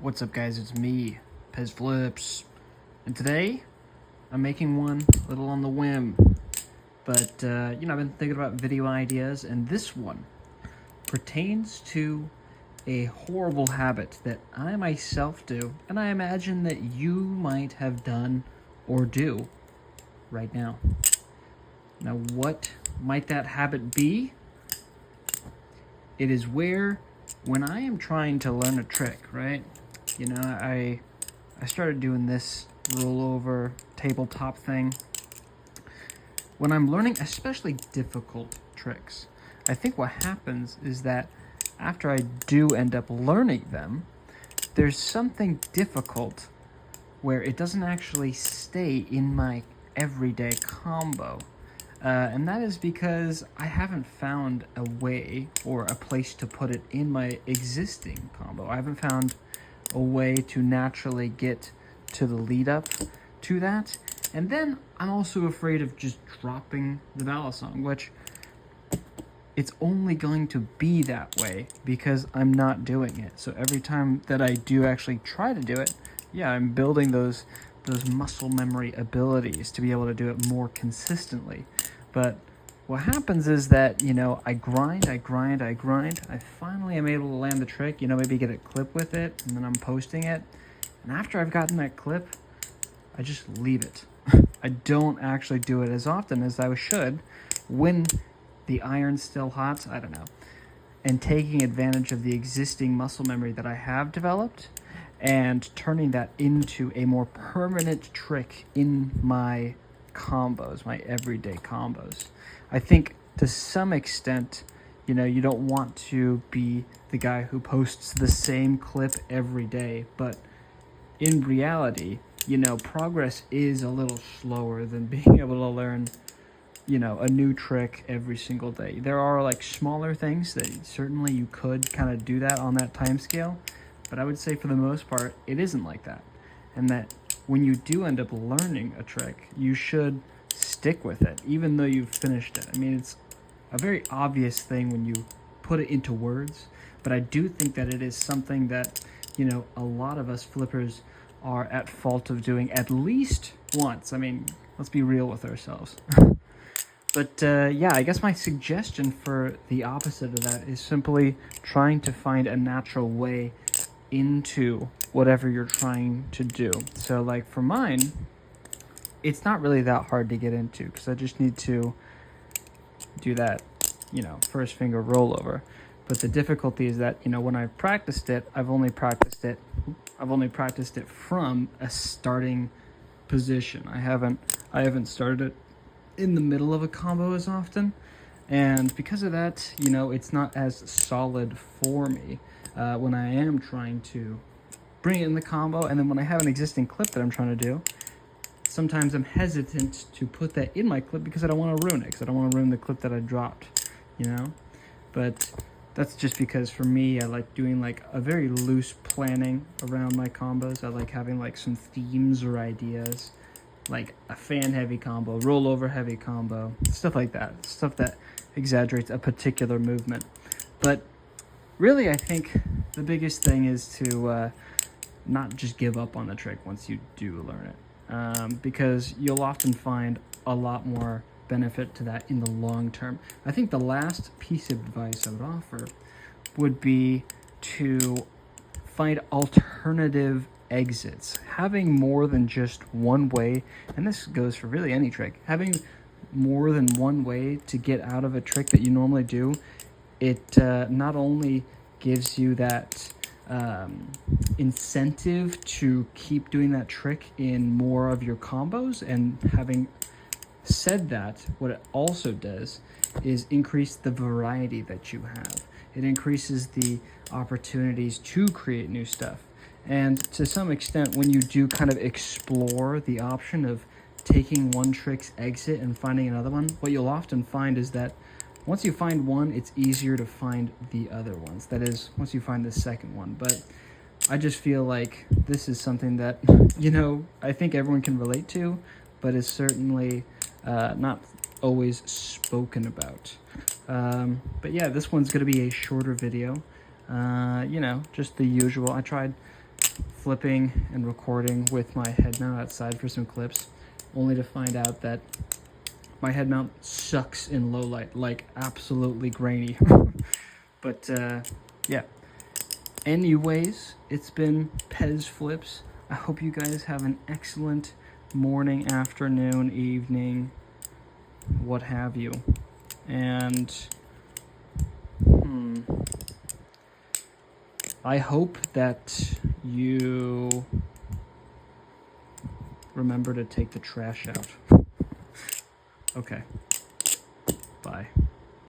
What's up, guys? It's me, Pez Flips, and today I'm making one a little on the whim, but I've been thinking about video ideas, and this one pertains to a horrible habit that I myself do, and I imagine that you might have done or do right now. Now, what might that habit be? It is when I am trying to learn a trick, right? I started doing this rollover tabletop thing. When I'm learning especially difficult tricks, I think what happens is that after I do end up learning them, there's something difficult where it doesn't actually stay in my everyday combo. And that is because I haven't found a way or a place to put it in my existing combo. I haven't found a way to naturally get to the lead up to that. And then I'm also afraid of just dropping the balisong, which it's only going to be that way because I'm not doing it. So every time that I do actually try to do it, I'm building those muscle memory abilities to be able to do it more consistently. But what happens is that, I grind. I finally am able to land the trick, maybe get a clip with it, and then I'm posting it. And after I've gotten that clip, I just leave it. I don't actually do it as often as I should when the iron's still hot, I don't know. And taking advantage of the existing muscle memory that I have developed and turning that into a more permanent trick in my combos, my everyday combos. I think to some extent, you don't want to be the guy who posts the same clip every day, but in reality, progress is a little slower than being able to learn, a new trick every single day. There are like smaller things that certainly you could kind of do that on that time scale, but I would say for the most part, it isn't like that. And that when you do end up learning a trick, you should stick with it, even though you've finished it. I mean, it's a very obvious thing when you put it into words, but I do think that it is something that, a lot of us flippers are at fault of doing at least once. I mean, let's be real with ourselves. But I guess my suggestion for the opposite of that is simply trying to find a natural way into whatever you're trying to do. So like for mine, it's not really that hard to get into because I just need to do that, first finger rollover. But the difficulty is that, when I've practiced it, I've only practiced it from a starting position. I haven't started it in the middle of a combo as often. And because of that, it's not as solid for me when I am trying to bring it in the combo. And then when I have an existing clip that I'm trying to do, sometimes I'm hesitant to put that in my clip because I don't want to ruin it, because I don't want to ruin the clip that I dropped, But that's just because for me, I like doing like a very loose planning around my combos. I like having like some themes or ideas, like a fan heavy combo, rollover heavy combo, stuff like that. Stuff that exaggerates a particular movement. But really, I think the biggest thing is to not just give up on the trick once you do learn it. Because you'll often find a lot more benefit to that in the long term. I think the last piece of advice I would offer would be to find alternative exits. Having more than just one way, and this goes for really any trick, having more than one way to get out of a trick that you normally do, it not only gives you that incentive to keep doing that trick in more of your combos. And having said that, what it also does is increase the variety that you have. It increases the opportunities to create new stuff. And to some extent, when you do kind of explore the option of taking one trick's exit and finding another one, what you'll often find is that once you find one, it's easier to find the other ones. That is, once you find the second one. But I just feel like this is something that, I think everyone can relate to, but is certainly not always spoken about. But yeah, this one's going to be a shorter video. Just the usual. I tried flipping and recording with my head mount outside for some clips, only to find out that my head mount sucks in low light, like absolutely grainy. But yeah. Anyways, it's been Pez Flips. I hope you guys have an excellent morning, afternoon, evening, what have you. And I hope that you remember to take the trash out. Okay. Bye.